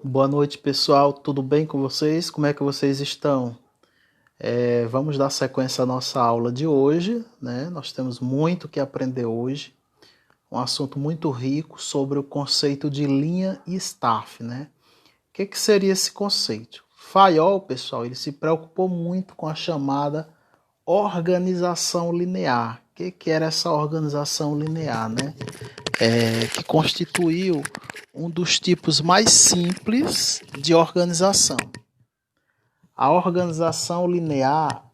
Boa noite, pessoal. Tudo bem com vocês? Como é que vocês estão? Vamos dar sequência à nossa aula de hoje, né? Nós temos muito que aprender hoje. Um assunto muito rico sobre o conceito de linha e staff, né? O que seria esse conceito? Fayol, pessoal, ele se preocupou muito com a chamada organização linear. O que era essa organização linear, né? Que constituiu um dos tipos mais simples de organização. A organização linear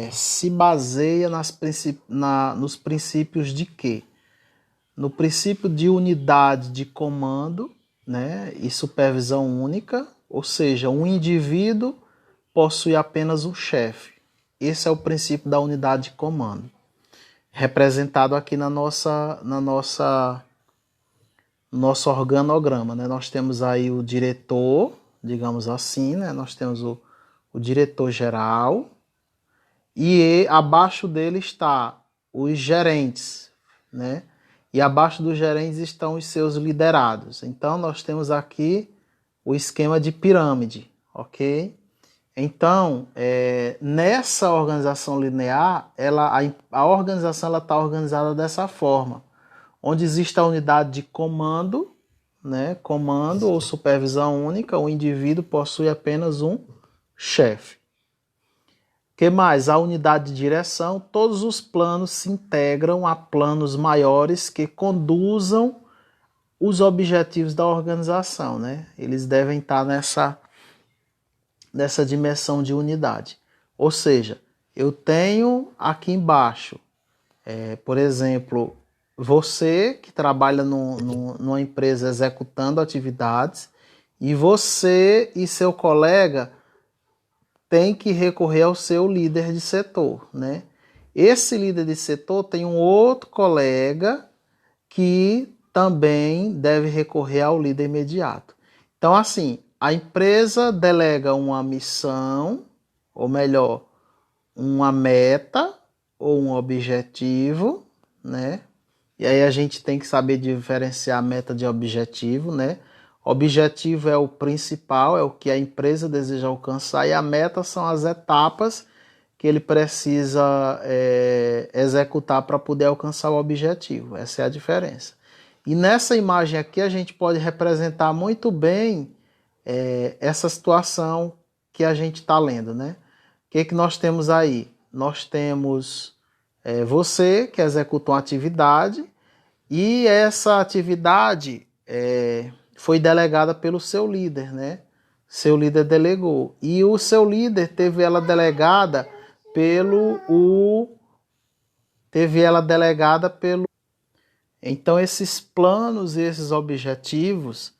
se baseia nos princípios de quê? No princípio de unidade de comando, né, e supervisão única, ou seja, um indivíduo possui apenas um chefe. Esse é o princípio da unidade de comando, representado aqui nosso organograma, né? Nós temos aí o diretor, digamos assim, né? Nós temos o diretor geral e abaixo dele está os gerentes, né? E abaixo dos gerentes estão os seus liderados. Então nós temos aqui o esquema de pirâmide, ok? Então, nessa organização linear, a organização está organizada dessa forma, onde existe a unidade de comando, né? Comando ou supervisão única, o indivíduo possui apenas um chefe. Que mais? A unidade de direção, todos os planos se integram a planos maiores que conduzam os objetivos da organização, né? Eles devem estar nessa dimensão de unidade. Ou seja, eu tenho aqui embaixo, por exemplo, você que trabalha numa empresa executando atividades e você e seu colega tem que recorrer ao seu líder de setor, né? Esse líder de setor tem um outro colega que também deve recorrer ao líder imediato. Então, assim, a empresa delega uma missão, ou melhor, uma meta ou um objetivo, né? E aí a gente tem que saber diferenciar meta de objetivo, né? Objetivo é o principal, é o que a empresa deseja alcançar, e a meta são as etapas que ele precisa executar para poder alcançar o objetivo. Essa é a diferença. E nessa imagem aqui a gente pode representar muito bem essa situação que a gente está lendo, né? O que nós temos aí? Nós temos você que executa uma atividade e essa atividade foi delegada pelo seu líder, né? Seu líder delegou. E o seu líder teve ela delegada pelo. Então esses planos e esses objetivos,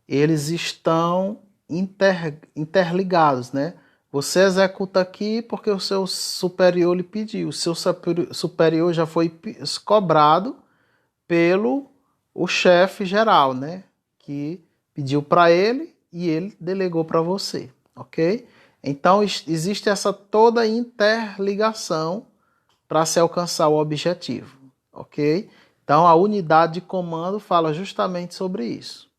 eles estão interligados, né? Você executa aqui porque o seu superior lhe pediu. O seu superior já foi cobrado pelo o chefe geral, né? Que pediu para ele e ele delegou para você, ok? Então existe essa toda interligação para se alcançar o objetivo, ok? Então a unidade de comando fala justamente sobre isso.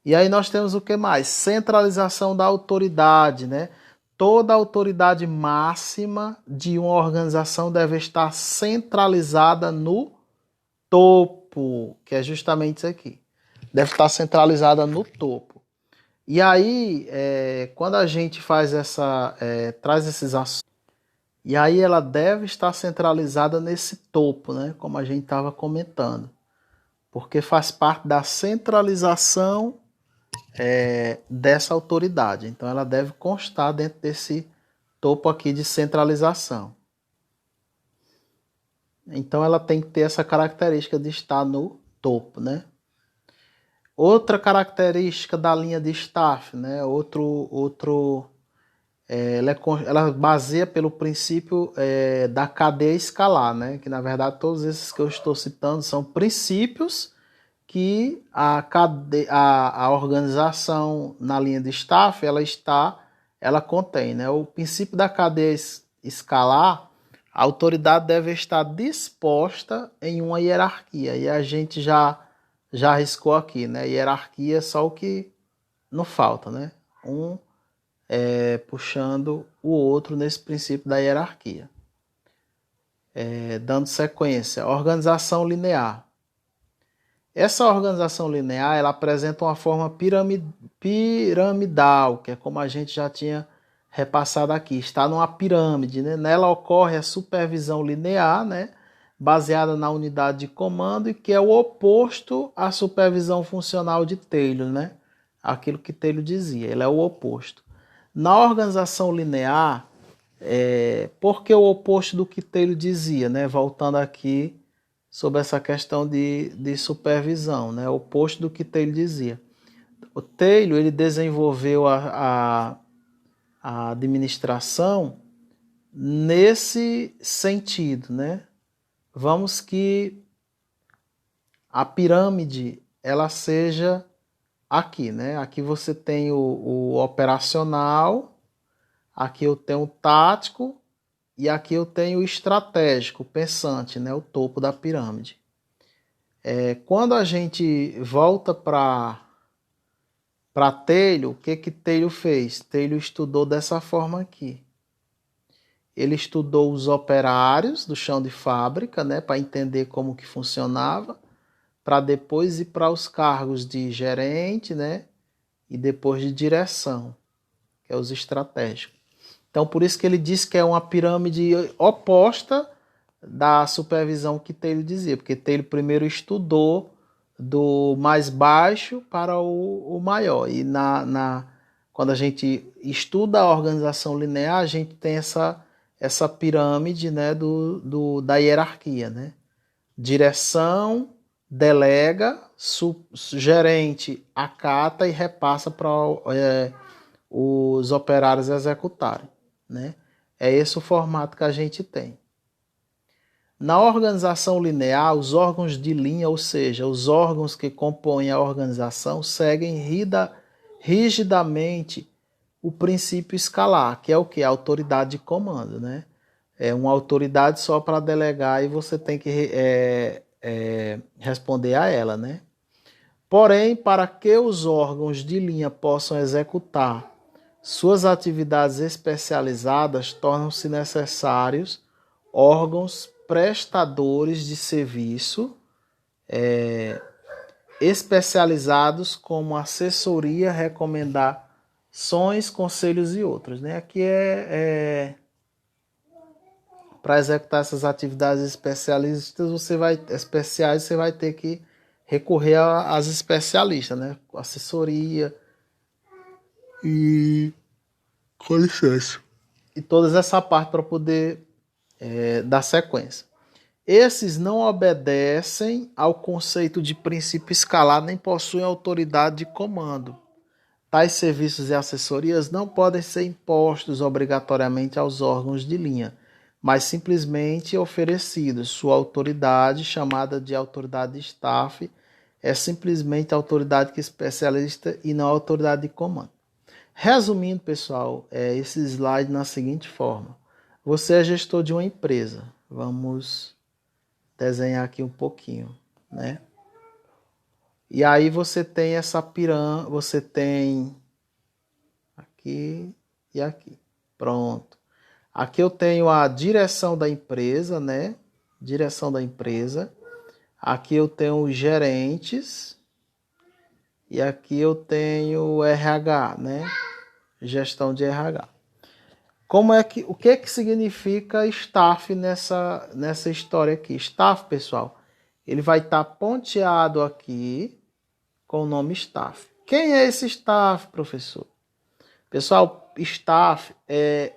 E aí nós temos o que mais? Centralização da autoridade, né? Toda a autoridade máxima de uma organização deve estar centralizada no topo, que é justamente isso aqui. Deve estar centralizada no topo. E aí, quando a gente faz traz esses assuntos, e aí ela deve estar centralizada nesse topo, né? Como a gente estava comentando. Porque faz parte da centralização dessa autoridade. Então ela deve constar dentro desse topo aqui de centralização. Então ela tem que ter essa característica de estar no topo, né? Outra característica da linha de staff, né? Ela baseia pelo princípio da cadeia escalar, né? Que na verdade todos esses que eu estou citando são princípios que a organização na linha de staff ela contém, né? O princípio da cadeia escalar, a autoridade deve estar disposta em uma hierarquia, e a gente já arriscou aqui, né? Hierarquia é só o que não falta, né? Um puxando o outro nesse princípio da hierarquia. Dando sequência, organização linear. Essa organização linear, ela apresenta uma forma piramidal, que é como a gente já tinha repassado aqui. Está numa pirâmide, né? Nela ocorre a supervisão linear, né? Baseada na unidade de comando e que é o oposto à supervisão funcional de Taylor, né? Aquilo que Taylor dizia, ele é o oposto. Na organização linear, por que o oposto do que Taylor dizia, né? Voltando aqui sobre essa questão de supervisão, né? O oposto do que Taylor dizia. O Taylor, ele desenvolveu a administração nesse sentido, né? Vamos que a pirâmide ela seja aqui, né? Aqui você tem o operacional, aqui eu tenho o tático e aqui eu tenho o estratégico, o pensante, né? O topo da pirâmide. Quando a gente volta para Taylor, o que Taylor fez? Taylor estudou dessa forma aqui. Ele estudou os operários do chão de fábrica, né, para entender como que funcionava, para depois ir para os cargos de gerente, né, e depois de direção, que é os estratégicos. Então, por isso que ele diz que é uma pirâmide oposta da supervisão que Taylor dizia, porque Taylor primeiro estudou do mais baixo para o maior, e quando a gente estuda a organização linear, a gente tem essa pirâmide, né, da hierarquia, né? Direção, delega, gerente acata e repassa para os operários executarem, né? É esse o formato que a gente tem. Na organização linear, os órgãos de linha, ou seja, os órgãos que compõem a organização, seguem rigidamente o princípio escalar, que é o que? A autoridade de comando, né? É uma autoridade só para delegar e você tem que responder a ela, né? Porém, para que os órgãos de linha possam executar suas atividades especializadas, tornam-se necessários órgãos prestadores de serviço especializados como assessoria, recomendações, conselhos e outros, né? Aqui para executar essas atividades especiais, você vai ter que recorrer às especialistas, né? Assessoria e com licença. E toda essa parte para poder dar sequência. Esses não obedecem ao conceito de princípio escalar nem possuem autoridade de comando. Tais serviços e assessorias não podem ser impostos obrigatoriamente aos órgãos de linha, mas simplesmente oferecidos. Sua autoridade, chamada de autoridade de staff, é simplesmente a autoridade que é especialista e não a autoridade de comando. Resumindo, pessoal, esse slide na seguinte forma. Você é gestor de uma empresa. Vamos desenhar aqui um pouquinho, né? E aí você tem essa pirâmide, você tem aqui e aqui. Pronto. Aqui eu tenho a direção da empresa, né? Direção da empresa. Aqui eu tenho os gerentes. E aqui eu tenho o RH, né? Gestão de RH. O que significa staff nessa história aqui? Staff, pessoal, ele vai estar ponteado aqui com o nome staff. Quem é esse staff, professor? Pessoal, staff é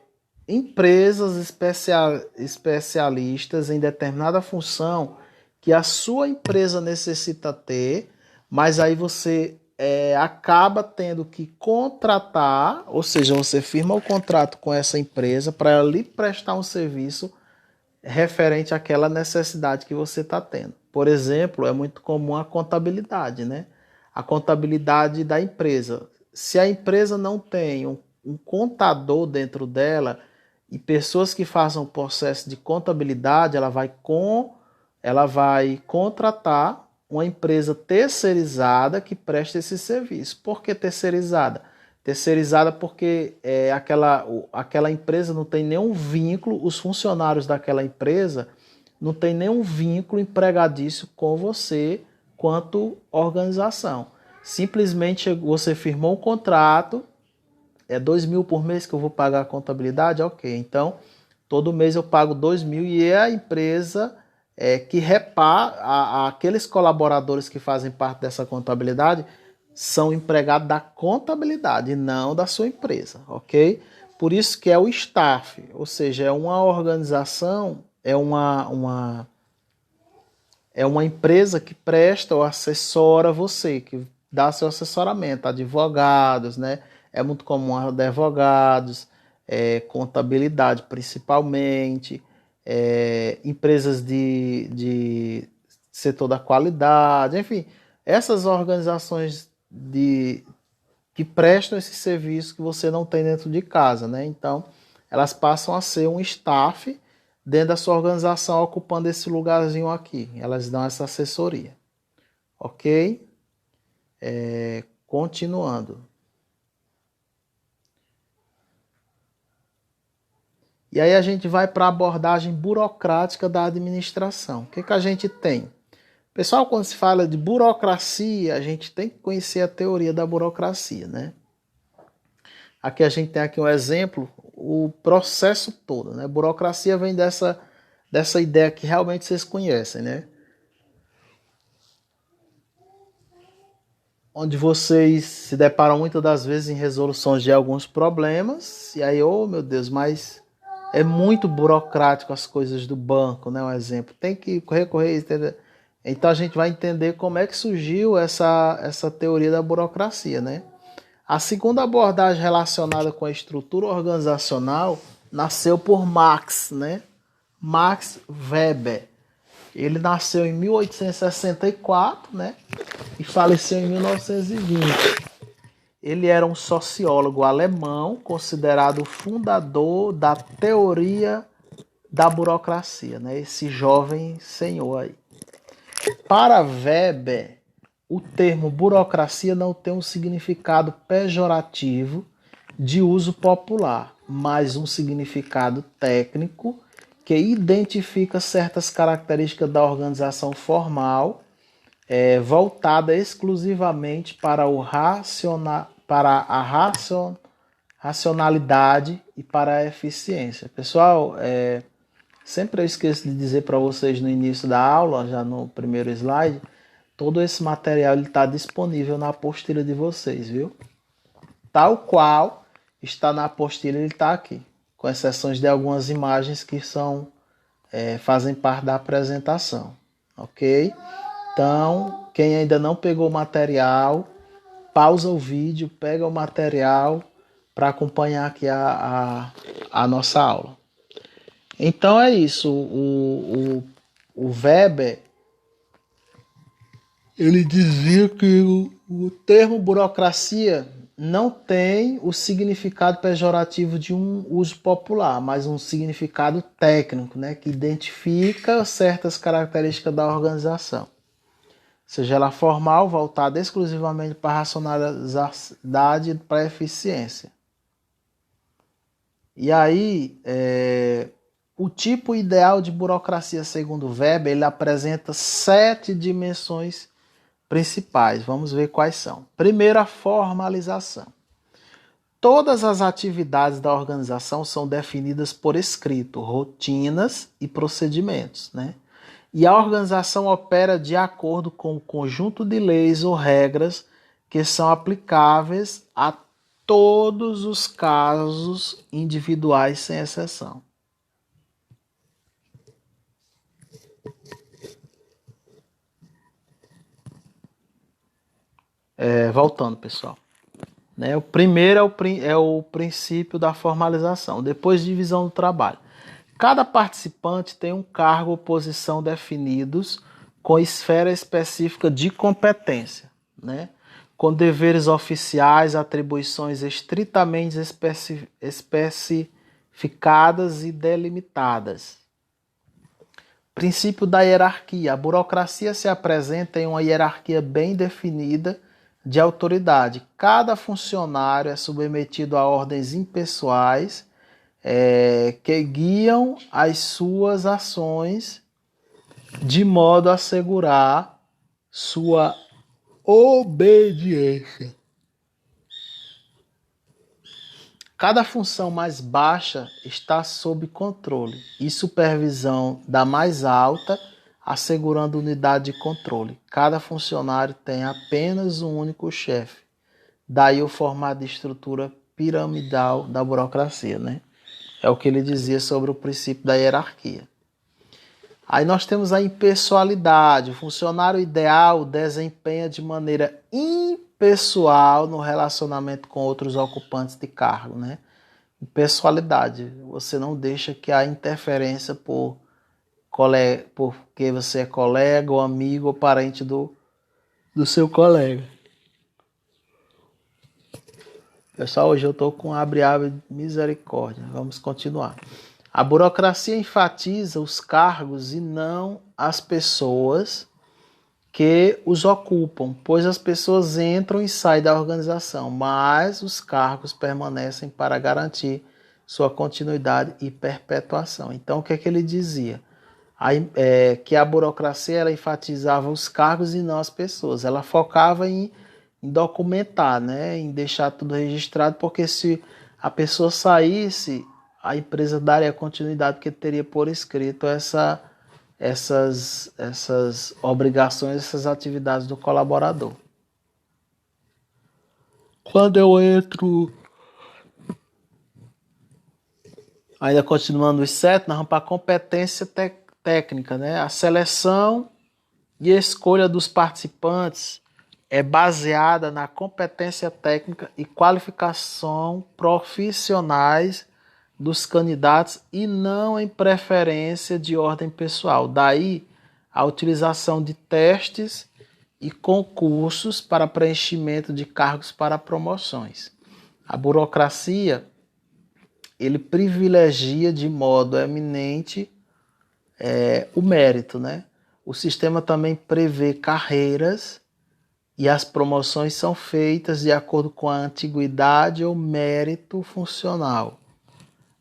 empresas especialistas em determinada função que a sua empresa necessita ter, mas aí você acaba tendo que contratar, ou seja, você firma o contrato com essa empresa para ela lhe prestar um serviço referente àquela necessidade que você está tendo. Por exemplo, é muito comum a contabilidade, né? A contabilidade da empresa. Se a empresa não tem um contador dentro dela e pessoas que façam o processo de contabilidade, ela vai contratar uma empresa terceirizada que presta esse serviço. Por que terceirizada? Terceirizada porque aquela empresa não tem nenhum vínculo, os funcionários daquela empresa não tem nenhum vínculo empregatício com você quanto organização. Simplesmente você firmou um contrato, é 2.000 por mês que eu vou pagar a contabilidade, ok. Então, todo mês eu pago 2.000 e é a empresa que repara, aqueles colaboradores que fazem parte dessa contabilidade são empregados da contabilidade e não da sua empresa, ok? Por isso que é o staff, ou seja, é uma organização, é uma empresa que presta ou assessora você, que dá seu assessoramento, advogados, né? É muito comum advogados, contabilidade principalmente, empresas de setor da qualidade, enfim, essas organizações que prestam esse serviço que você não tem dentro de casa, né? Então, elas passam a ser um staff dentro da sua organização, ocupando esse lugarzinho aqui. Elas dão essa assessoria. Ok? Continuando. E aí a gente vai para a abordagem burocrática da administração. O que a gente tem? Pessoal, quando se fala de burocracia, a gente tem que conhecer a teoria da burocracia, né? Aqui a gente tem aqui um exemplo, o processo todo, né? Burocracia vem dessa ideia que realmente vocês conhecem, né? Onde vocês se deparam muitas das vezes em resoluções de alguns problemas, e aí, oh meu Deus, mas é muito burocrático as coisas do banco, né? Um exemplo, tem que recorrer, entendeu? Então a gente vai entender como é que surgiu essa teoria da burocracia, né? A segunda abordagem relacionada com a estrutura organizacional nasceu por Max, né? Max Weber. Ele nasceu em 1864, né? E faleceu em 1920. Ele era um sociólogo alemão, considerado o fundador da teoria da burocracia, né? Esse jovem senhor aí. Para Weber, o termo burocracia não tem um significado pejorativo de uso popular, mas um significado técnico que identifica certas características da organização formal, voltada exclusivamente para a racionalidade e para a eficiência. Pessoal, sempre eu esqueço de dizer para vocês no início da aula, já no primeiro slide, todo esse material está disponível na apostila de vocês, viu? Tal qual está na apostila, ele está aqui, com exceções de algumas imagens que fazem parte da apresentação, ok? Então, quem ainda não pegou o material, pausa o vídeo, pega o material para acompanhar aqui a nossa aula. Então é isso, o Weber, ele dizia que o termo burocracia não tem o significado pejorativo de um uso popular, mas um significado técnico, né, que identifica certas características da organização. Seja ela formal, voltada exclusivamente para a racionalidade e para a eficiência. E aí, o tipo ideal de burocracia, segundo Weber, ele apresenta 7 dimensões principais. Vamos ver quais são. Primeiro, a formalização. Todas as atividades da organização são definidas por escrito, rotinas e procedimentos, né? E a organização opera de acordo com o conjunto de leis ou regras que são aplicáveis a todos os casos individuais, sem exceção. Voltando, pessoal. O primeiro é o princípio da formalização, depois divisão do trabalho. Cada participante tem um cargo ou posição definidos com esfera específica de competência, né? Com deveres oficiais, atribuições estritamente especificadas e delimitadas. Princípio da hierarquia. A burocracia se apresenta em uma hierarquia bem definida de autoridade. Cada funcionário é submetido a ordens impessoais que guiam as suas ações de modo a assegurar sua obediência. Cada função mais baixa está sob controle e supervisão da mais alta, assegurando unidade de controle. Cada funcionário tem apenas um único chefe. Daí o formato de estrutura piramidal da burocracia, né? É o que ele dizia sobre o princípio da hierarquia. Aí nós temos a impessoalidade. O funcionário ideal desempenha de maneira impessoal no relacionamento com outros ocupantes de cargo, né? Impessoalidade. Você não deixa que a interferência porque você é colega ou amigo ou parente do seu colega. Pessoal, hoje eu estou com abre misericórdia. Vamos continuar. A burocracia enfatiza os cargos e não as pessoas que os ocupam, pois as pessoas entram e saem da organização, mas os cargos permanecem para garantir sua continuidade e perpetuação. Então, o que é que ele dizia? Que a burocracia ela enfatizava os cargos e não as pessoas. Ela focava em documentar, né, em deixar tudo registrado, porque se a pessoa saísse, a empresa daria continuidade, porque teria por escrito essas obrigações, essas atividades do colaborador. Quando eu entro, ainda continuando os 7, nós vamos para a competência técnica, né? A seleção e escolha dos participantes é baseada na competência técnica e qualificação profissionais dos candidatos e não em preferência de ordem pessoal. Daí a utilização de testes e concursos para preenchimento de cargos para promoções. A burocracia ele privilegia de modo eminente o mérito, né? O sistema também prevê carreiras e as promoções são feitas de acordo com a antiguidade ou mérito funcional,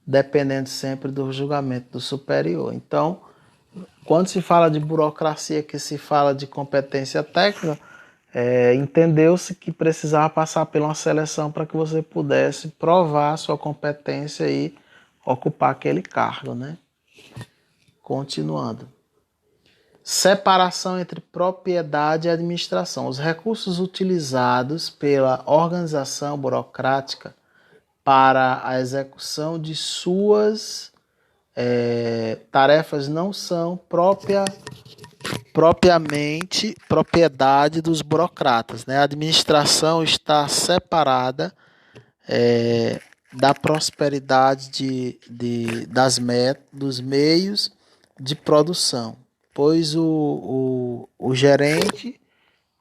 dependendo sempre do julgamento do superior. Então, quando se fala de burocracia, que se fala de competência técnica, entendeu-se que precisava passar por uma seleção para que você pudesse provar a sua competência e ocupar aquele cargo, né? Continuando. Separação entre propriedade e administração. Os recursos utilizados pela organização burocrática para a execução de suas tarefas não são propriamente propriedade dos burocratas, né? A administração está separada da prosperidade dos meios de produção, pois o gerente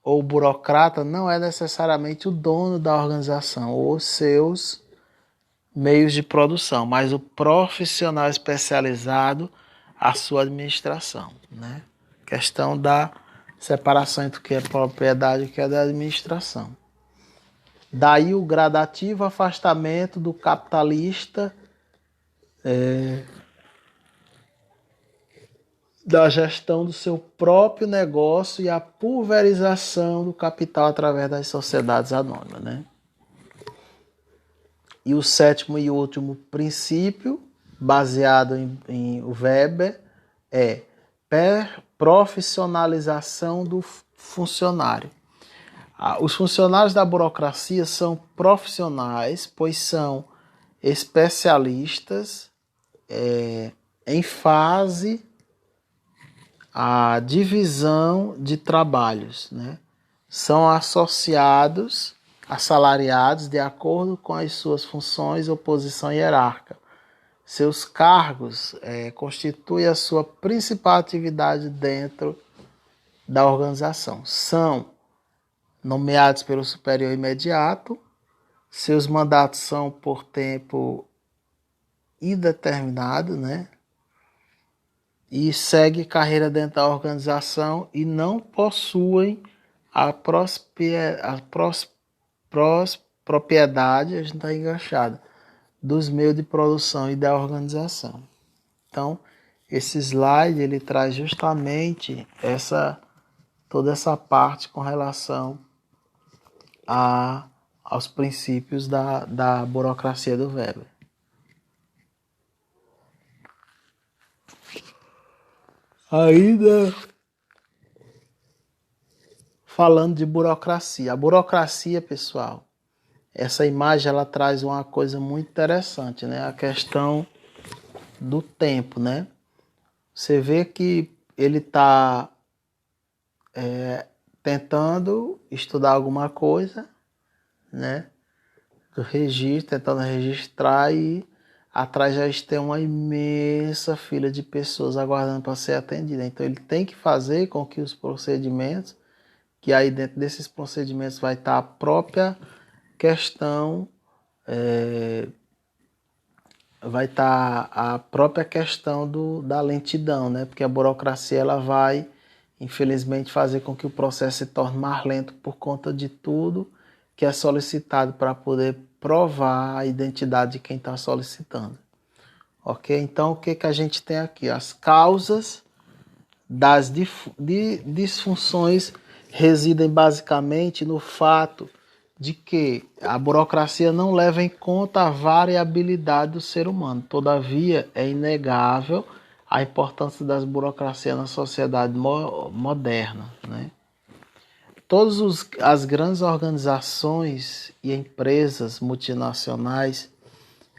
ou o burocrata não é necessariamente o dono da organização ou seus meios de produção, mas o profissional especializado a sua administração, né? Questão da separação entre o que é propriedade e o que é da administração. Daí o gradativo afastamento do capitalista da gestão do seu próprio negócio e a pulverização do capital através das sociedades anônimas, né? E o sétimo e último princípio, baseado em Weber, é profissionalização do funcionário. Os funcionários da burocracia são profissionais, pois são especialistas em fase a divisão de trabalhos, né? São associados, assalariados de acordo com as suas funções ou posição hierárquica. Seus cargos constituem a sua principal atividade dentro da organização. São nomeados pelo superior imediato, seus mandatos são por tempo indeterminado, né? e segue carreira dentro da organização e não possuem a propriedade, a gente está enganchado, dos meios de produção e da organização. Então, esse slide ele traz justamente toda essa parte com relação aos princípios da burocracia do Weber. Ainda falando de burocracia. A burocracia, pessoal, essa imagem ela traz uma coisa muito interessante, né? A questão do tempo, né? Você vê que ele está tentando estudar alguma coisa, né? Do registro, tentando registrar e atrás já tem uma imensa fila de pessoas aguardando para ser atendida. Então ele tem que fazer com que os procedimentos, que aí dentro desses procedimentos vai estar a própria questão, vai estar a própria questão da lentidão, né? Porque a burocracia ela vai, infelizmente, fazer com que o processo se torne mais lento por conta de tudo que é solicitado para poder provar a identidade de quem está solicitando. Ok? Então, o que a gente tem aqui? As causas das disfunções residem basicamente no fato de que a burocracia não leva em conta a variabilidade do ser humano. Todavia, é inegável a importância das burocracias na sociedade moderna, né? Todas as grandes organizações e empresas multinacionais,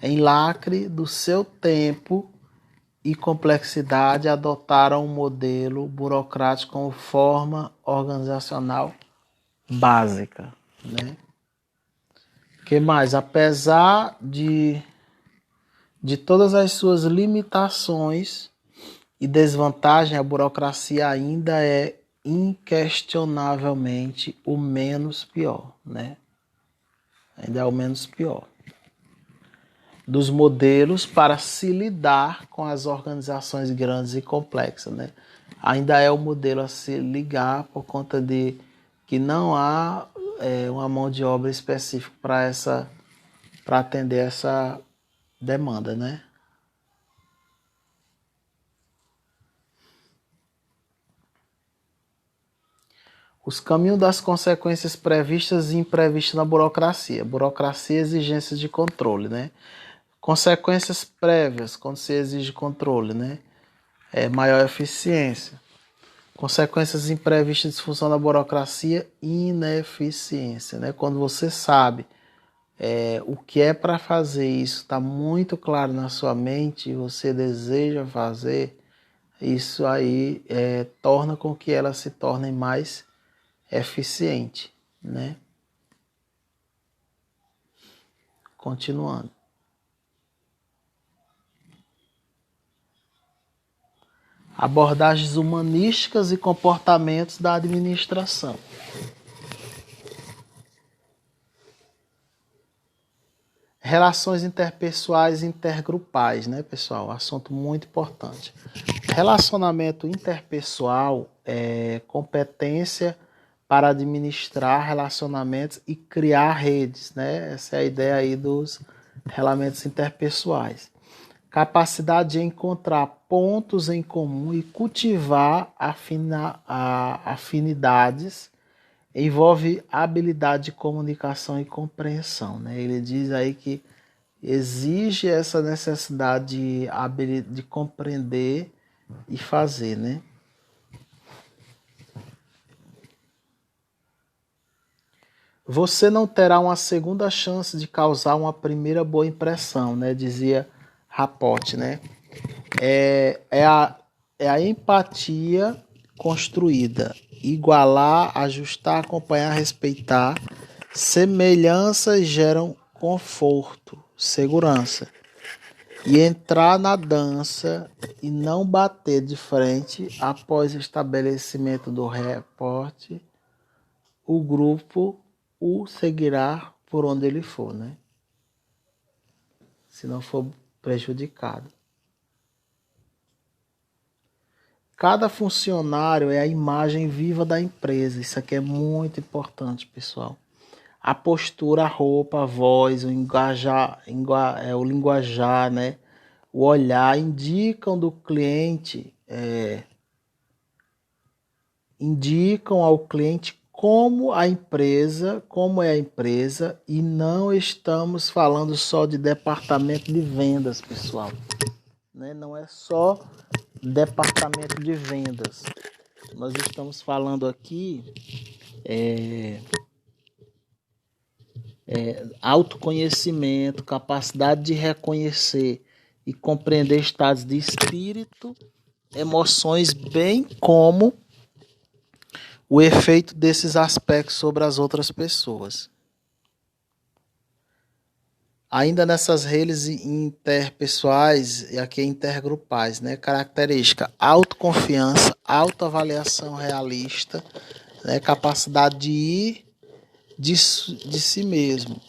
em lacre do seu tempo e complexidade, adotaram um modelo burocrático como forma organizacional básica, né? Que mais? Apesar de todas as suas limitações e desvantagens, a burocracia ainda é inquestionavelmente o menos pior, né? Ainda é o menos pior dos modelos para se lidar com as organizações grandes e complexas, né? Ainda é o modelo a se ligar por conta de que não há uma mão de obra específica para atender essa demanda, né? Os caminhos das consequências previstas e imprevistas na burocracia. Burocracia, exigências de controle, né? Consequências prévias, quando se exige controle, né? Maior eficiência. Consequências imprevistas de disfunção da burocracia, ineficiência, né? Quando você sabe o que é para fazer isso, está muito claro na sua mente e você deseja fazer, isso aí torna com que ela se torne mais eficiente, né? Continuando. Abordagens humanísticas e comportamentos da administração. Relações interpessoais e intergrupais, né, pessoal? Assunto muito importante. Relacionamento interpessoal é competência para administrar relacionamentos e criar redes, né? Essa é a ideia aí dos relacionamentos interpessoais. Capacidade de encontrar pontos em comum e cultivar afinidades envolve habilidade de comunicação e compreensão, né? Ele diz aí que exige essa necessidade de compreender e fazer, né? Você não terá uma segunda chance de causar uma primeira boa impressão, né? Dizia Raport, né? É a empatia construída. Igualar, ajustar, acompanhar, respeitar. Semelhanças geram conforto, segurança. E entrar na dança e não bater de frente após o estabelecimento do reporte, o grupo o seguirá por onde ele for, né? Se não for prejudicado. Cada funcionário é a imagem viva da empresa. Isso aqui é muito importante, pessoal. A postura, a roupa, a voz, o linguajar, né? O olhar indicam do cliente, indicam ao cliente como é a empresa, e não estamos falando só de departamento de vendas, pessoal. Né? Não é só departamento de vendas. Nós estamos falando aqui autoconhecimento, capacidade de reconhecer e compreender estados de espírito, emoções, bem como o efeito desses aspectos sobre as outras pessoas. Ainda nessas redes interpessoais e aqui intergrupais, né? Característica: autoconfiança, autoavaliação realista, né? Capacidade de ir de si mesmo,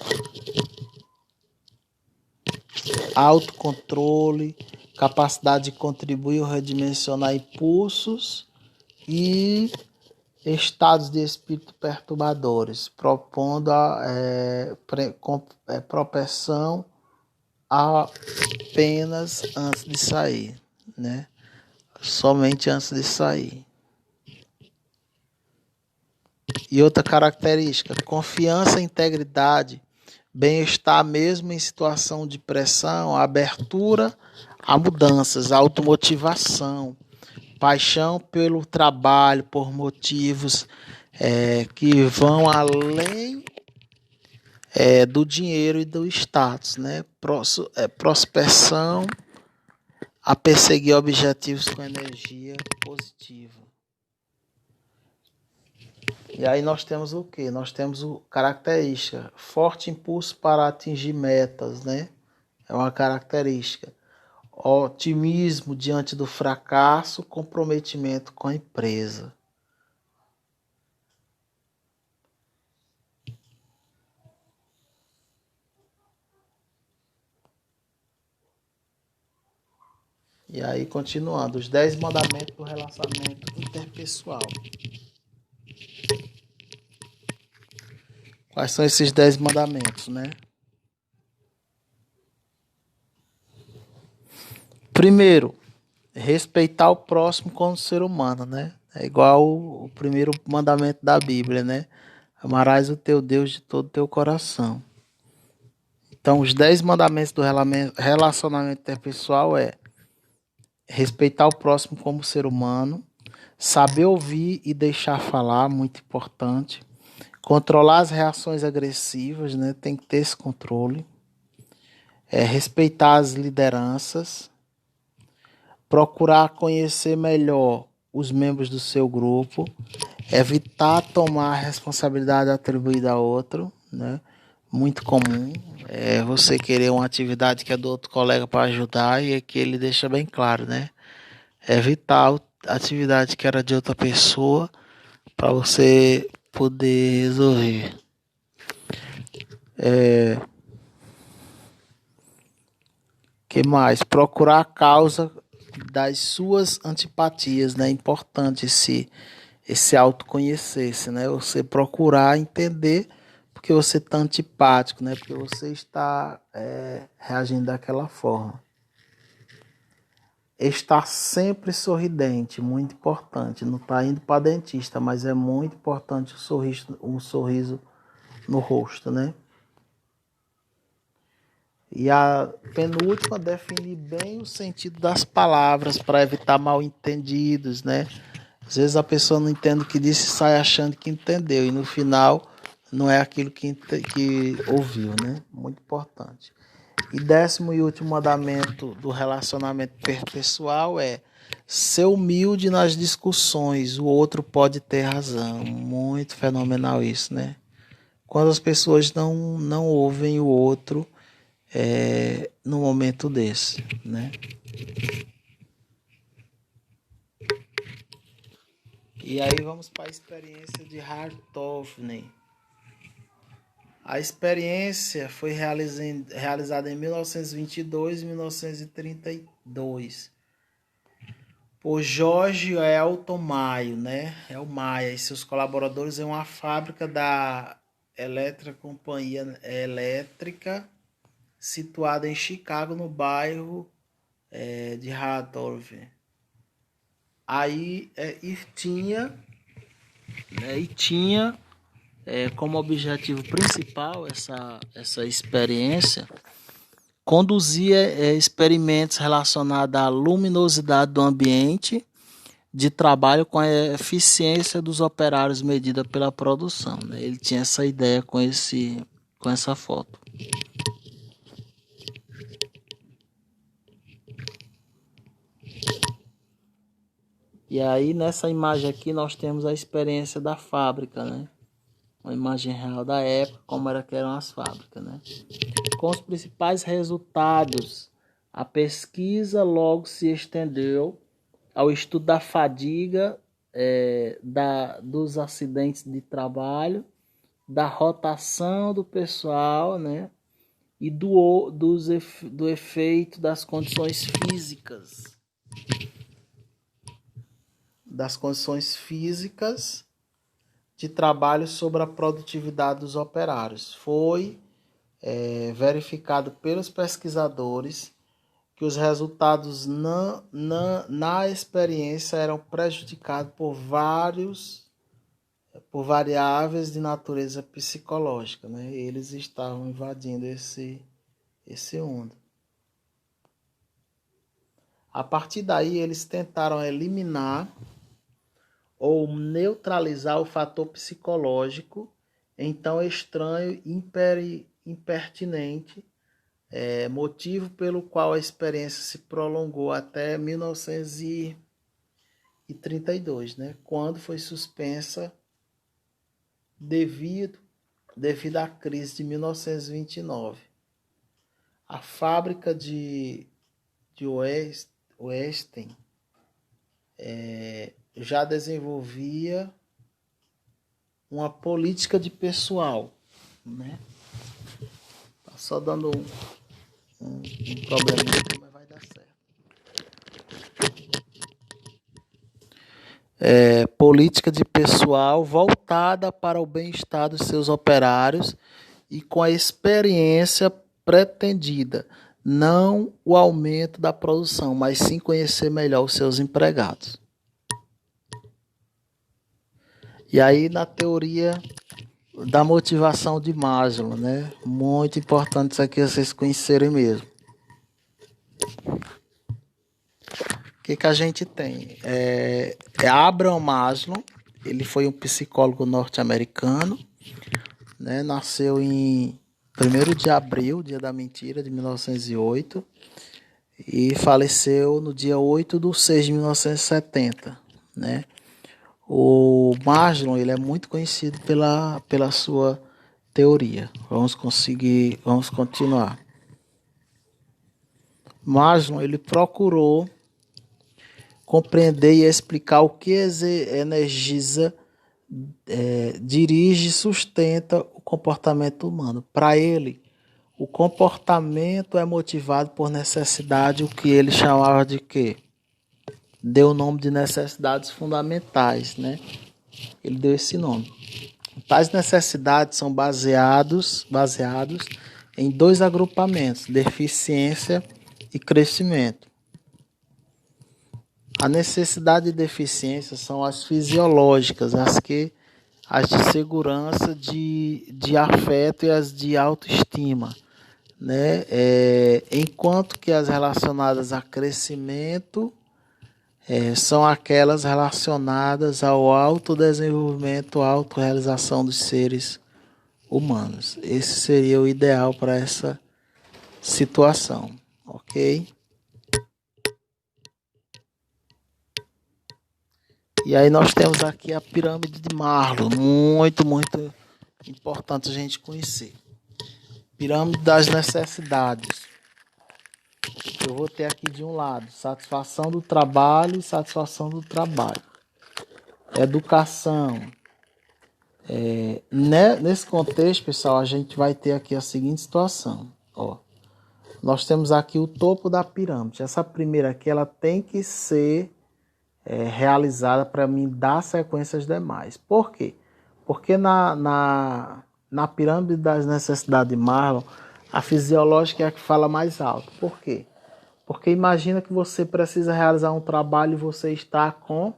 autocontrole, capacidade de contribuir ou redimensionar impulsos e estados de espírito perturbadores, propondo propensão apenas antes de sair, né? Somente antes de sair. E outra característica: confiança, integridade, bem-estar mesmo em situação de pressão, abertura a mudanças, automotivação, paixão pelo trabalho, por motivos que vão além do dinheiro e do status, né? Prospeção a perseguir objetivos com energia positiva. E aí nós temos o quê? Nós temos característica: forte impulso para atingir metas, né? É uma característica. Otimismo diante do fracasso, comprometimento com a empresa. E aí, continuando, os 10 mandamentos do relacionamento interpessoal. Quais são esses 10 mandamentos, né? Primeiro, respeitar o próximo como ser humano, né? É igual o primeiro mandamento da Bíblia, né? Amarás o teu Deus de todo o teu coração. Então, os 10 mandamentos do relacionamento interpessoal é respeitar o próximo como ser humano, saber ouvir e deixar falar, muito importante. Controlar as reações agressivas, né? Tem que ter esse controle. Respeitar as lideranças. Procurar conhecer melhor os membros do seu grupo. Evitar tomar a responsabilidade atribuída a outro, né? Muito comum. Você querer uma atividade que é do outro colega para ajudar, e aqui ele deixa bem claro, né? Evitar a atividade que era de outra pessoa para você poder resolver. Que mais? Procurar a causa das suas antipatias, né? É importante esse autoconhecer-se, né? Você procurar entender porque você está antipático, né? Porque você está reagindo daquela forma. Estar sempre sorridente, muito importante. Não está indo para dentista, mas é muito importante um sorriso no rosto, né? E a penúltima, definir bem o sentido das palavras para evitar mal-entendidos, né? Às vezes a pessoa não entende o que disse e sai achando que entendeu, e no final não é aquilo que ouviu, né? Muito importante. E 10º e último mandamento do relacionamento pessoal é ser humilde nas discussões, o outro pode ter razão. Muito fenomenal isso, né? Quando as pessoas não ouvem o outro no momento desse, né? E aí vamos para a experiência de Harthoffner. A experiência foi realizada em 1922 e 1932 por Jorge Elton Maio, né? É o Maia e seus colaboradores em uma fábrica da Elétrica Companhia Elétrica situada em Chicago, no bairro de Haldorf. Aí tinha como objetivo principal essa experiência conduzir experimentos relacionados à luminosidade do ambiente de trabalho com a eficiência dos operários medida pela produção, né? Ele tinha essa ideia com essa foto. E aí nessa imagem aqui nós temos a experiência da fábrica, né? Uma imagem real da época, como que eram as fábricas, né? Com os principais resultados, a pesquisa logo se estendeu ao estudo da fadiga, dos acidentes de trabalho, da rotação do pessoal, né? E do efeito das condições físicas. Das condições físicas de trabalho sobre a produtividade dos operários. Foi verificado pelos pesquisadores que os resultados na experiência eram prejudicados por variáveis de natureza psicológica, né? Eles estavam invadindo esse mundo. A partir daí, eles tentaram eliminar ou neutralizar o fator psicológico, então estranho, impertinente, motivo pelo qual a experiência se prolongou até 1932, né, quando foi suspensa devido à crise de 1929. A fábrica de Westing já desenvolvia uma política de pessoal, né? Tá só dando um probleminha, mas vai dar certo. Política de pessoal voltada para o bem-estar dos seus operários e com a experiência pretendida, não o aumento da produção, mas sim conhecer melhor os seus empregados. E aí na teoria da motivação de Maslow, né? Muito importante isso aqui vocês conhecerem mesmo. O que a gente tem? Abraham Maslow, ele foi um psicólogo norte-americano, né? Nasceu em 1º de abril, dia da mentira, de 1908, e faleceu no dia 8/6 de 1970, né? O Maslow, ele é muito conhecido pela sua teoria. Vamos continuar. Maslow, ele procurou compreender e explicar o que energiza, dirige e sustenta o comportamento humano. Para ele, o comportamento é motivado por necessidade, o que ele chamava de quê? Deu o nome de necessidades fundamentais, né? Ele deu esse nome. Tais necessidades são baseados em 2 agrupamentos, deficiência e crescimento. A necessidade e deficiência são as fisiológicas, as de segurança, de afeto e as de autoestima, né? Enquanto que as relacionadas a crescimento são aquelas relacionadas ao autodesenvolvimento, autorrealização dos seres humanos. Esse seria o ideal para essa situação, ok? E aí nós temos aqui a pirâmide de Maslow, muito, muito importante a gente conhecer. Pirâmide das necessidades. Eu vou ter aqui de um lado satisfação do trabalho e satisfação do trabalho. Educação. Nesse contexto, pessoal, a gente vai ter aqui a seguinte situação. Nós temos aqui o topo da pirâmide. Essa primeira aqui, ela tem que ser realizada para mim dar sequência às demais. Por quê? Porque na pirâmide das necessidades de Maslow, a fisiológica é a que fala mais alto. Por quê? Porque imagina que você precisa realizar um trabalho e você está com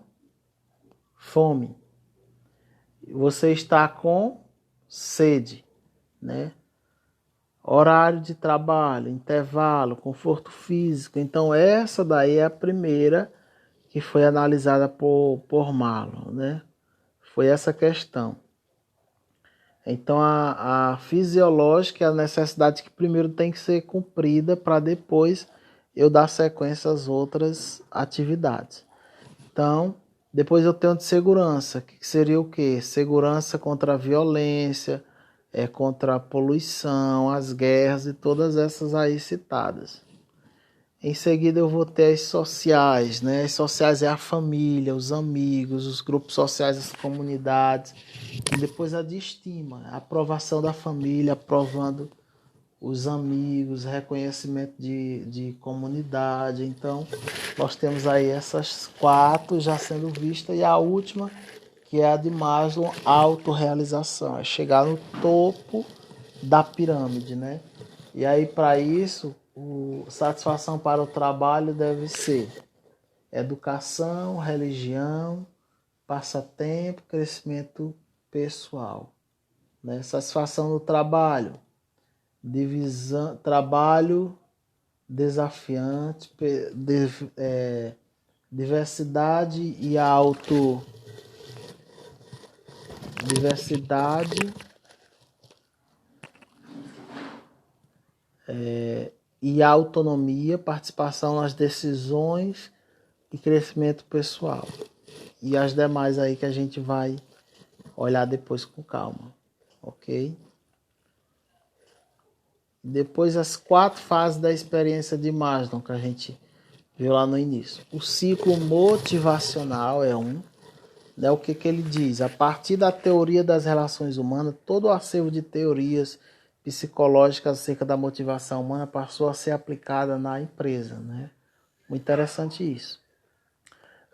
fome. Você está com sede, né? Horário de trabalho, intervalo, conforto físico. Então essa daí é a primeira que foi analisada por Marlon, né? Foi essa questão. Então a fisiológica é a necessidade que primeiro tem que ser cumprida para depois eu dar sequência às outras atividades. Então, depois eu tenho de segurança, que seria o quê? Segurança contra a violência, contra a poluição, as guerras e todas essas aí citadas. Em seguida eu vou ter as sociais, né? As sociais é a família, os amigos, os grupos sociais, as comunidades. E depois a de estima, a aprovação da família, aprovando os amigos, reconhecimento de comunidade. Então, nós temos aí essas 4 já sendo vistas e a última, que é a de Maslow, autorrealização, é chegar no topo da pirâmide, né? E aí, para isso, satisfação para o trabalho deve ser educação, religião, passatempo, crescimento pessoal, né? Satisfação no trabalho, divisão, trabalho desafiante, diversidade e diversidade e autonomia, participação nas decisões e crescimento pessoal. E as demais aí que a gente vai olhar depois com calma, ok? Depois as 4 fases da experiência de Maslow que a gente viu lá no início. O ciclo motivacional é um, né? O que ele diz? A partir da teoria das relações humanas, todo o acervo de teorias psicológicas acerca da motivação humana passou a ser aplicada na empresa, né? Muito interessante isso.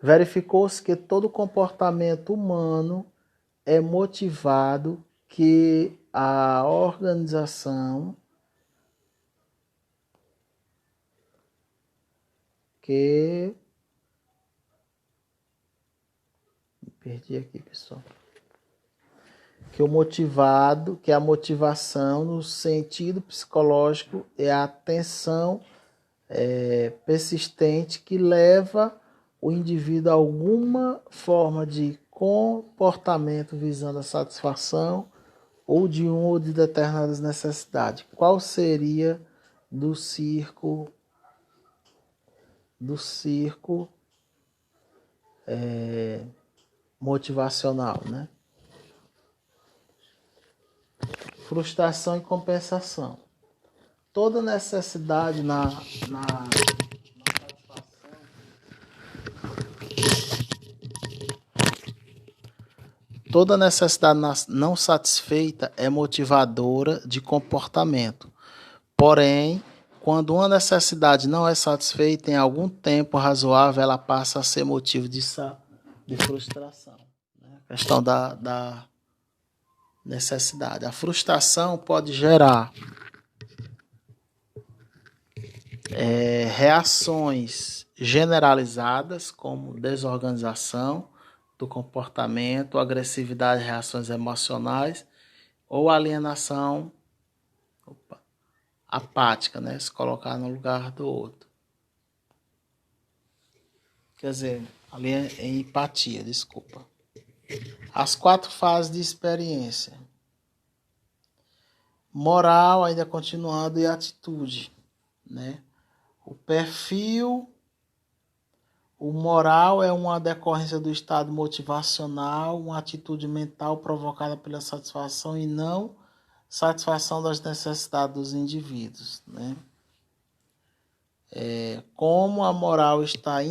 Verificou-se que todo comportamento humano é motivado, que a organização me perdi aqui, pessoal. Que a motivação no sentido psicológico é a atenção persistente que leva o indivíduo a alguma forma de comportamento visando a satisfação ou de determinadas necessidades. Qual seria do circo motivacional, né? Frustração e compensação. Toda necessidade na satisfação, toda necessidade não satisfeita é motivadora de comportamento. Porém, quando uma necessidade não é satisfeita em algum tempo razoável, ela passa a ser motivo de frustração. Né? A questão da necessidade. A frustração pode gerar reações generalizadas, como desorganização do comportamento, agressividade, reações emocionais ou alienação apática, né? Se colocar no lugar do outro. Quer dizer, ali é empatia, desculpa. As 4 fases de experiência. Moral, ainda continuando, e atitude, né? O perfil, o moral é uma decorrência do estado motivacional, uma atitude mental provocada pela satisfação e não satisfação das necessidades dos indivíduos, né? Como a moral está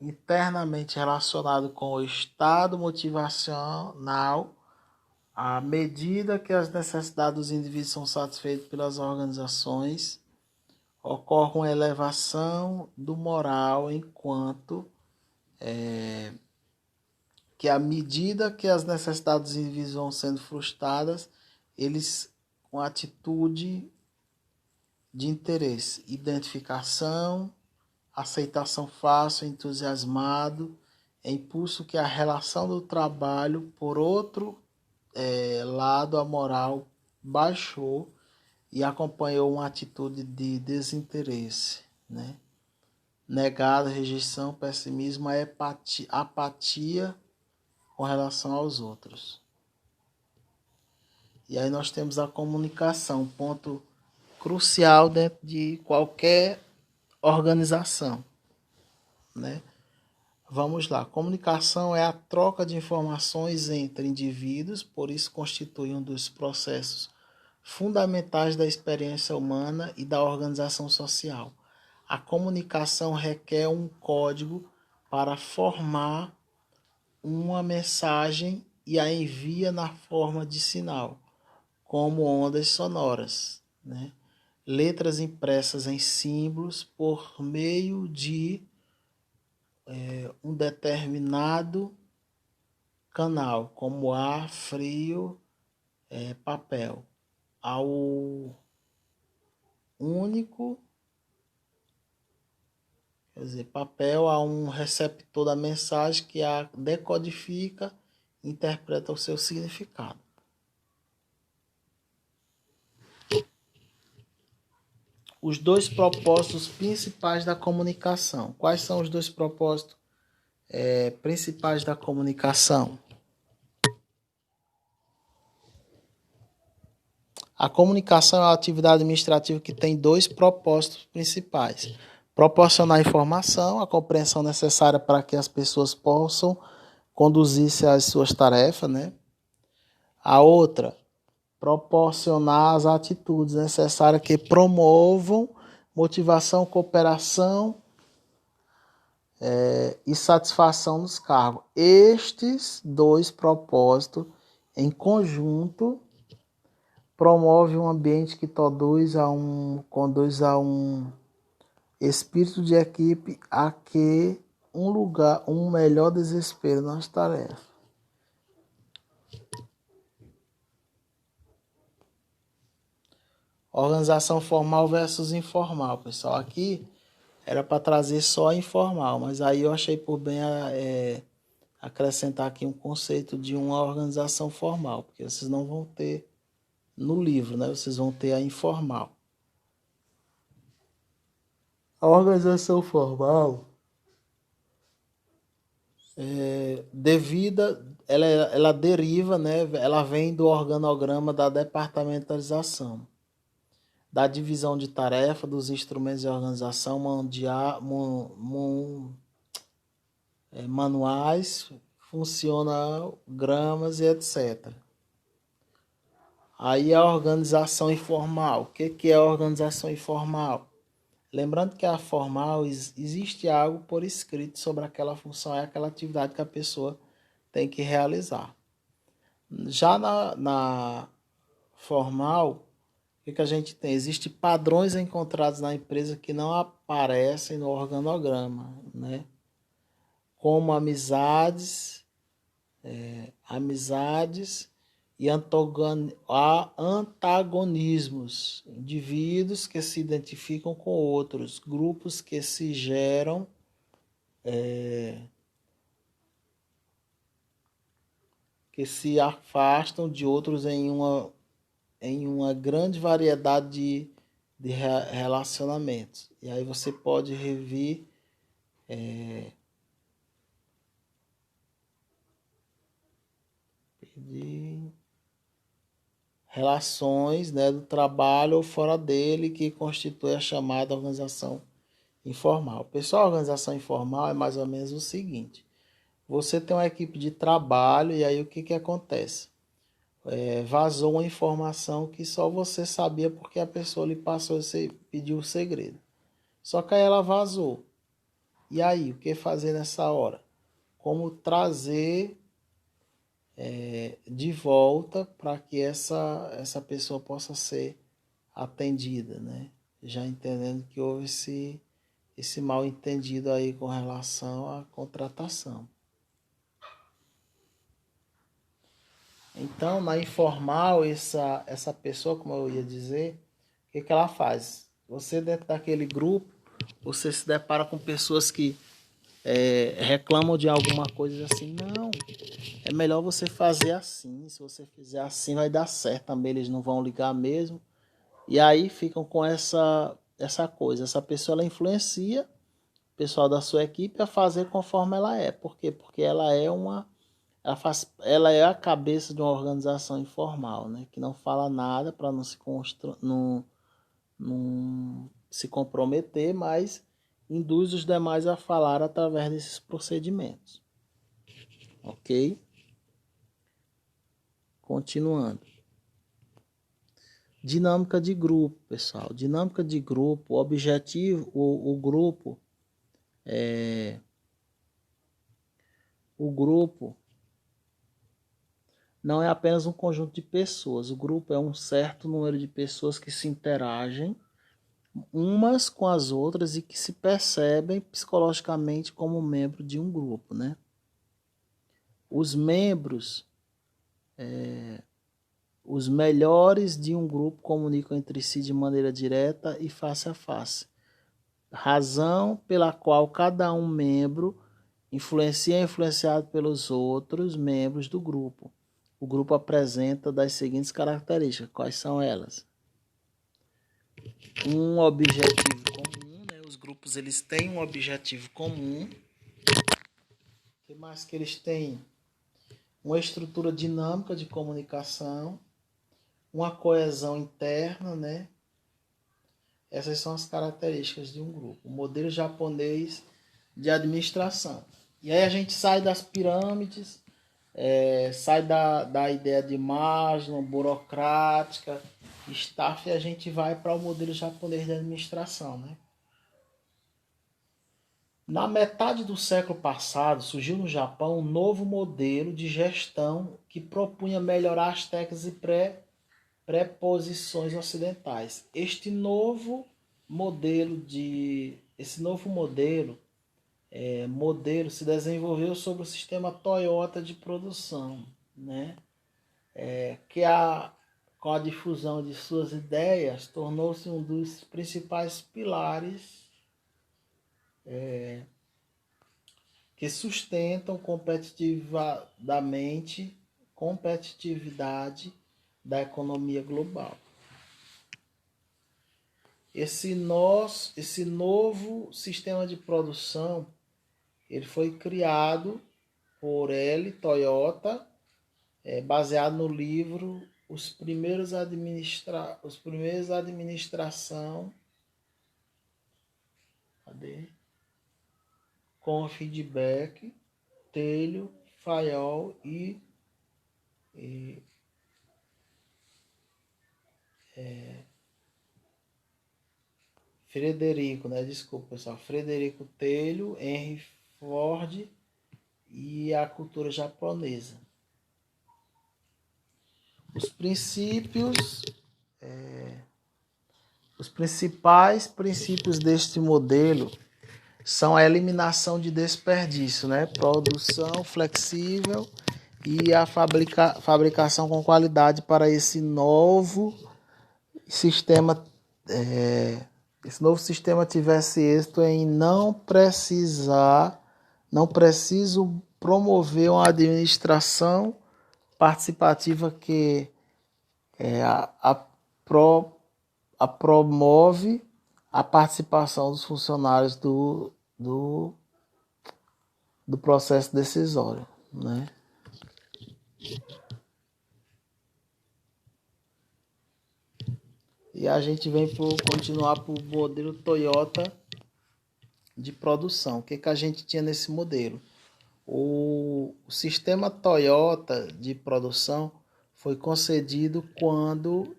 internamente relacionado com o estado motivacional, à medida que as necessidades dos indivíduos são satisfeitas pelas organizações, ocorre uma elevação do moral enquanto que à medida que as necessidades dos indivíduos vão sendo frustradas, eles, com atitude de interesse, identificação, aceitação fácil, entusiasmado, impulso que a relação do trabalho, por outro lado, a moral baixou e acompanhou uma atitude de desinteresse, né? Negada, rejeição, pessimismo, apatia com relação aos outros. E aí nós temos a comunicação, ponto crucial dentro de qualquer organização, né? Vamos lá. Comunicação é a troca de informações entre indivíduos, por isso constitui um dos processos fundamentais da experiência humana e da organização social. A comunicação requer um código para formar uma mensagem e a envia na forma de sinal, como ondas sonoras, né? Letras impressas em símbolos por meio de um determinado canal, como ar, frio, papel, ao único, quer dizer, papel a um receptor da mensagem que a decodifica e interpreta o seu significado. Os dois propósitos principais da comunicação. Quais são os dois propósitos principais da comunicação? A comunicação é uma atividade administrativa que tem dois propósitos principais: proporcionar informação, a compreensão necessária para que as pessoas possam conduzir-se às suas tarefas, né? A outra, proporcionar as atitudes necessárias que promovam motivação, cooperação e satisfação nos cargos. Estes dois propósitos, em conjunto, promove um ambiente que conduz a um espírito de equipe a que um melhor desempenho nas tarefas. Organização formal versus informal, pessoal. Aqui era para trazer só informal, mas aí eu achei por bem acrescentar aqui um conceito de uma organização formal, porque vocês não vão ter no livro, né? Vocês vão ter a informal. A organização formal ela deriva, né? Ela vem do organograma da departamentalização, da divisão de tarefa, dos instrumentos de organização, manuais, funcionogramas e etc. Aí a organização informal. O que é a organização informal? Lembrando que a formal existe algo por escrito sobre aquela função, é aquela atividade que a pessoa tem que realizar. Já na formal, o que a gente tem? Existem padrões encontrados na empresa que não aparecem no organograma, né? Como amizades e antagonismos, indivíduos que se identificam com outros, grupos que se geram que se afastam de outros em uma grande variedade de relacionamentos. E aí você pode rever relações, né, do trabalho ou fora dele, que constitui a chamada organização informal. Pessoal, a organização informal é mais ou menos o seguinte: você tem uma equipe de trabalho e aí o que acontece? Vazou uma informação que só você sabia porque a pessoa lhe passou e pediu o segredo. Só que aí ela vazou. E aí, o que fazer nessa hora? Como trazer de volta para que essa pessoa possa ser atendida, né? Já entendendo que houve esse mal entendido aí com relação à contratação. Então, na informal, essa pessoa, como eu ia dizer, o que ela faz? Você dentro daquele grupo, você se depara com pessoas que reclamam de alguma coisa assim, não, é melhor você fazer assim, se você fizer assim vai dar certo também, eles não vão ligar mesmo. E aí ficam com essa coisa, essa pessoa ela influencia o pessoal da sua equipe a fazer conforme ela é. Por quê? Porque ela é a cabeça de uma organização informal, né? Que não fala nada para não se comprometer, mas induz os demais a falar através desses procedimentos. Ok? Continuando. Dinâmica de grupo, pessoal. Dinâmica de grupo, o objetivo, o grupo não é apenas um conjunto de pessoas. O grupo é um certo número de pessoas que se interagem umas com as outras e que se percebem psicologicamente como membro de um grupo, né? Os membros, os melhores de um grupo comunicam entre si de maneira direta e face a face. Razão pela qual cada um membro influencia e é influenciado pelos outros membros do grupo. O grupo apresenta das seguintes características. Quais são elas? Um objetivo comum, né? Os grupos eles têm um objetivo comum. O que mais que eles têm? Uma estrutura dinâmica de comunicação, uma coesão interna, né? Essas são as características de um grupo. O modelo japonês de administração. E aí a gente sai das pirâmides, sai da ideia de Maslow, burocrática, staff, e a gente vai para o modelo japonês de administração, né? Na metade do século passado, surgiu no Japão um novo modelo de gestão que propunha melhorar as técnicas e preposições ocidentais. Esse novo modelo se desenvolveu sobre o sistema Toyota de produção, né? Com a difusão de suas ideias, tornou-se um dos principais pilares que sustentam competitividade da economia global. Esse novo sistema de produção ele foi criado por Toyota, baseado no livro Os Primeiros Administração com feedback, Telho, Fayol e Frederico, né? Desculpa, pessoal. Frederico Telho, Henry Ford e a cultura japonesa. Os principais princípios deste modelo são a eliminação de desperdício, né? Produção flexível e a fabricação com qualidade para esse novo sistema. Esse novo sistema tivesse êxito em não preciso promover uma administração participativa que promove a participação dos funcionários do processo decisório, né? E a gente vem continuar para o modelo Toyota de produção. O que a gente tinha nesse modelo? O sistema Toyota de produção foi concedido quando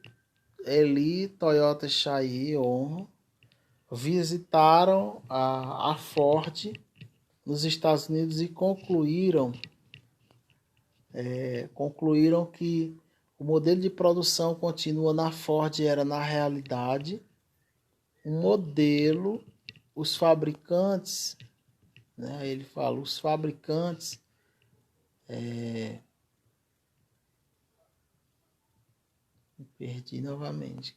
Eli, Toyota, Shai e Honro visitaram a Ford nos Estados Unidos e concluíram que o modelo de produção continua na Ford era na realidade um modelo os fabricantes, né? Ele fala, os fabricantes me perdi novamente.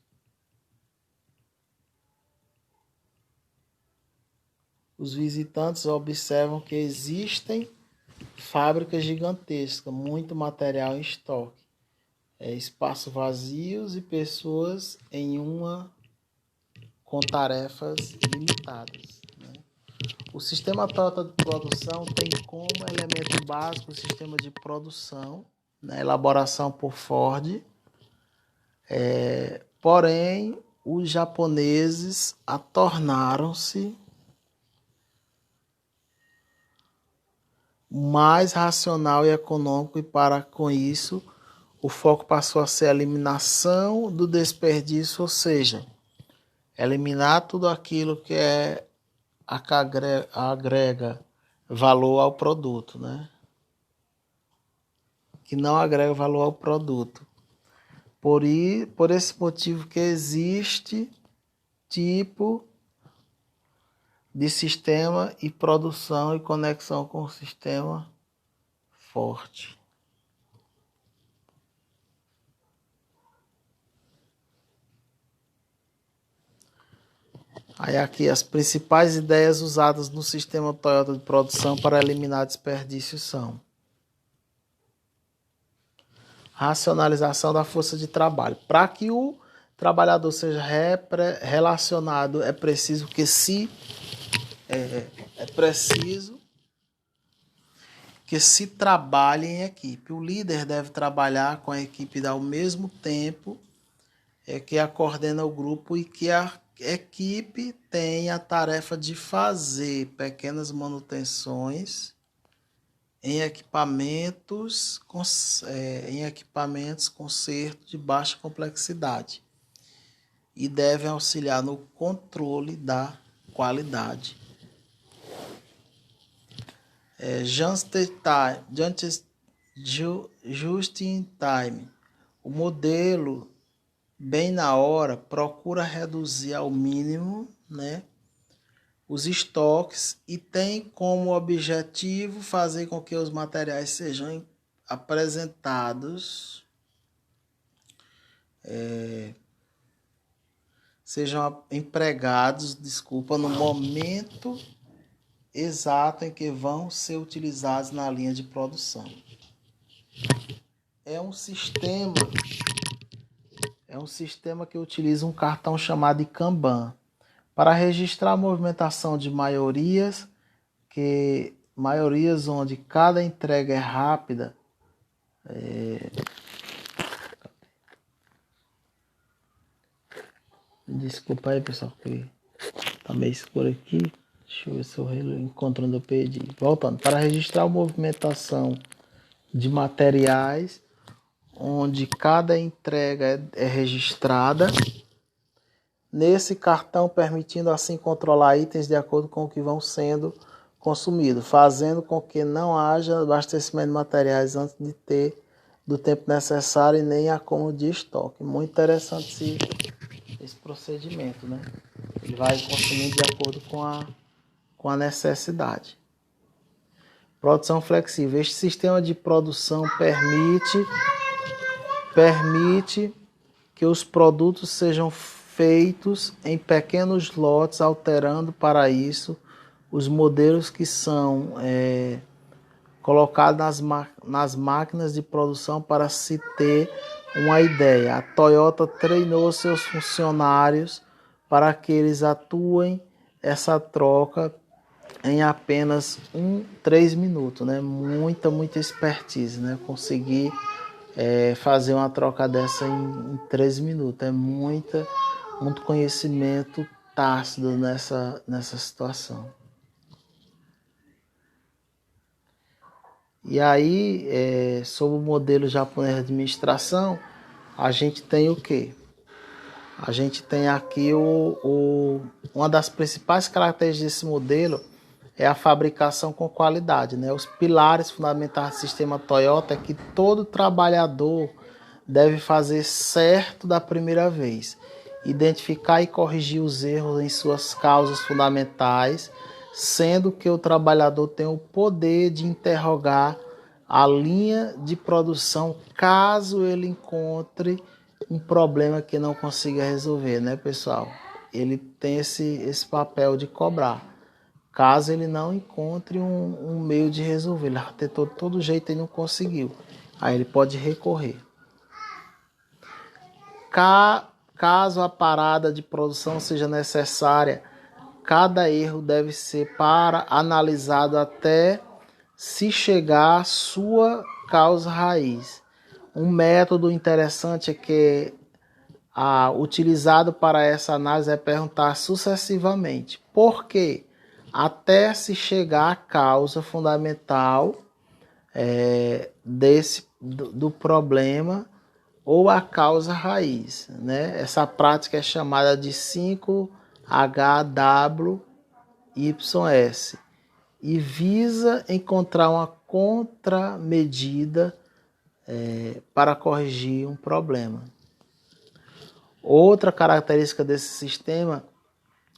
Os visitantes observam que existem fábricas gigantescas, muito material em estoque, espaços vazios e pessoas com tarefas limitadas, né? O sistema Toyota de produção tem como elemento básico o sistema de produção, né, elaboração por Ford. Porém, os japoneses tornaram-se mais racional e econômico, e para com isso o foco passou a ser a eliminação do desperdício, ou seja, eliminar tudo aquilo que agrega valor ao produto, né? Que não agrega valor ao produto. Por esse motivo que existe tipo de sistema e produção e conexão com o sistema forte. Aí aqui as principais ideias usadas no sistema Toyota de produção para eliminar desperdícios são: racionalização da força de trabalho. Para que o trabalhador seja relacionado, é preciso que se trabalhe em equipe. O líder deve trabalhar com a equipe ao mesmo tempo que a coordena o grupo, e que a equipe tem a tarefa de fazer pequenas manutenções em equipamentos, conserto de baixa complexidade, e devem auxiliar no controle da qualidade. Just in time. O modelo bem na hora procura reduzir ao mínimo, né, os estoques, e tem como objetivo fazer com que os materiais sejam apresentados, sejam empregados, no momento exato em que vão ser utilizados na linha de produção. É um sistema que utiliza um cartão chamado de Kanban para registrar a movimentação de maiorias onde cada entrega é rápida. Desculpa aí, pessoal, que tá meio escuro aqui. Deixa eu ver se eu encontro onde eu perdi. Voltando, para registrar a movimentação de materiais onde cada entrega é registrada nesse cartão, permitindo assim controlar itens de acordo com o que vão sendo consumidos, fazendo com que não haja abastecimento de materiais antes do tempo necessário e nem acúmulo de estoque. Muito interessante esse procedimento, né? Ele vai consumindo de acordo com a necessidade. Produção flexível. Este sistema de produção permite que os produtos sejam feitos em pequenos lotes, alterando para isso os modelos que são colocados nas máquinas de produção. Para se ter uma ideia, a Toyota treinou seus funcionários para que eles atuem essa troca em apenas 3 minutos, né? Muita expertise, né? Conseguir fazer uma troca dessa em 3 minutos. É muito conhecimento tácito nessa situação. E aí, sobre o modelo japonês de administração, a gente tem o quê? A gente tem aqui uma das principais características desse modelo é a fabricação com qualidade, né? Os pilares fundamentais do sistema Toyota é que todo trabalhador deve fazer certo da primeira vez identificar e corrigir os erros em suas causas fundamentais, sendo que o trabalhador tem o poder de interrogar a linha de produção caso ele encontre um problema que não consiga resolver, né, pessoal? Ele tem esse papel de cobrar. Caso ele não encontre um meio de resolver, ele tentou de todo jeito e não conseguiu, aí ele pode recorrer. Caso a parada de produção seja necessária, cada erro deve ser analisado até se chegar à sua causa raiz. Um método interessante que utilizado para essa análise é perguntar sucessivamente por quê, até se chegar à causa fundamental do problema ou a causa raiz, né? Essa prática é chamada de 5HWYS e visa encontrar uma contramedida para corrigir um problema. Outra característica desse sistema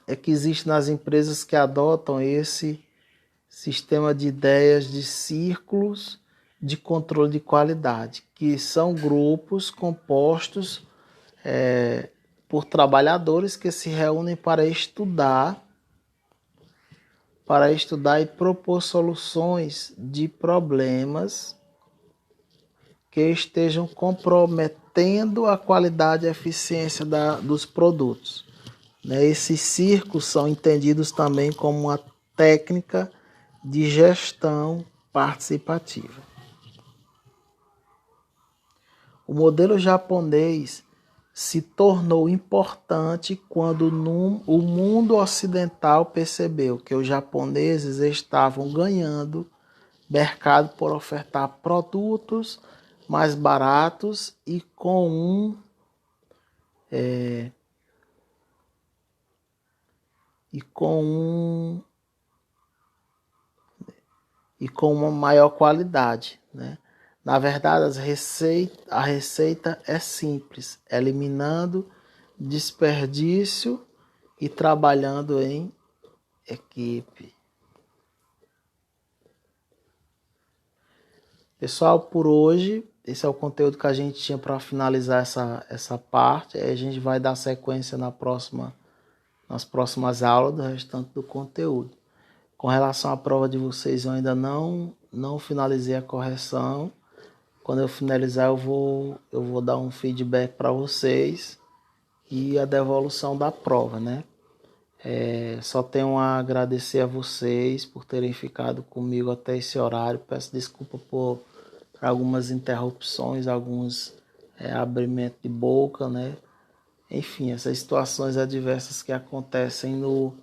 é que existe nas empresas que adotam esse sistema de ideias de círculos de controle de qualidade, que são grupos compostos por trabalhadores que se reúnem para estudar e propor soluções de problemas que estejam comprometendo a qualidade e a eficiência dos produtos. Esses círculos são entendidos também como uma técnica de gestão participativa. O modelo japonês se tornou importante quando o mundo ocidental percebeu que os japoneses estavam ganhando mercado por ofertar produtos mais baratos e com uma maior qualidade, né? Na verdade, a receita é simples, eliminando desperdício e trabalhando em equipe. Pessoal, por hoje, esse é o conteúdo que a gente tinha para finalizar essa parte. Aí a gente vai dar sequência nas próximas aulas do restante do conteúdo. Com relação à prova de vocês, eu ainda não finalizei a correção. Quando eu finalizar, eu vou dar um feedback para vocês e a devolução da prova, né? Só tenho a agradecer a vocês por terem ficado comigo até esse horário. Peço desculpa por algumas interrupções, alguns abrimentos de boca, né? Enfim, essas situações adversas que acontecem no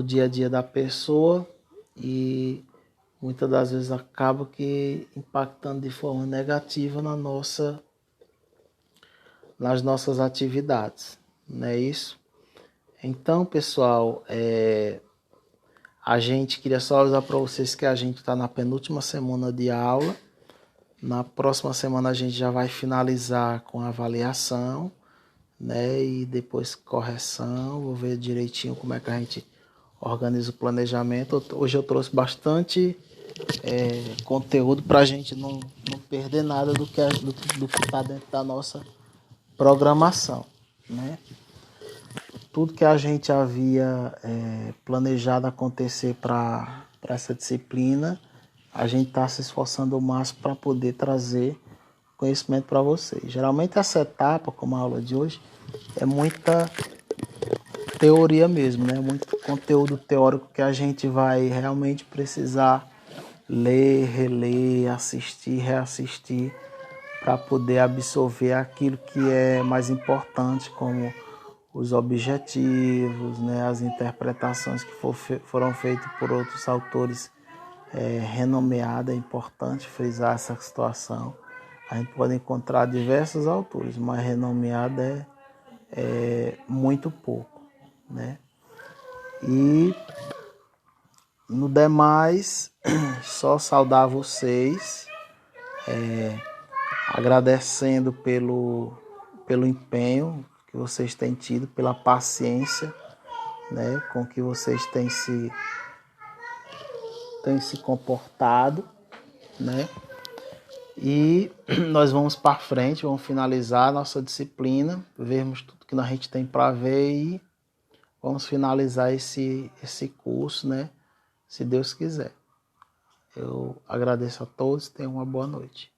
dia a dia da pessoa e muitas das vezes acaba que impactando de forma negativa nas nossas atividades, não é isso? Então, pessoal, a gente queria só avisar para vocês que a gente está na penúltima semana de aula. Na próxima semana a gente já vai finalizar com a avaliação, né? E depois correção. Vou ver direitinho como é que a gente organiza o planejamento. Hoje eu trouxe bastante conteúdo para a gente não perder nada do que está dentro da nossa programação, né? Tudo que a gente havia planejado acontecer para essa disciplina, a gente está se esforçando ao máximo para poder trazer conhecimento para vocês. Geralmente essa etapa, como a aula de hoje, é muita teoria mesmo, né? Muito conteúdo teórico que a gente vai realmente precisar ler, reler, assistir, reassistir para poder absorver aquilo que é mais importante, como os objetivos, né? As interpretações que foram feitas por outros autores renomeados. É importante frisar essa situação. A gente pode encontrar diversos autores, mas renomeado é muito pouco, né? E no demais, só saudar vocês, agradecendo pelo empenho que vocês têm tido, pela paciência, né, com que vocês têm se comportado, né? E nós vamos para frente, vamos finalizar a nossa disciplina, vermos tudo que a gente tem para ver e vamos finalizar esse curso, né? Se Deus quiser. Eu agradeço a todos, tenham uma boa noite.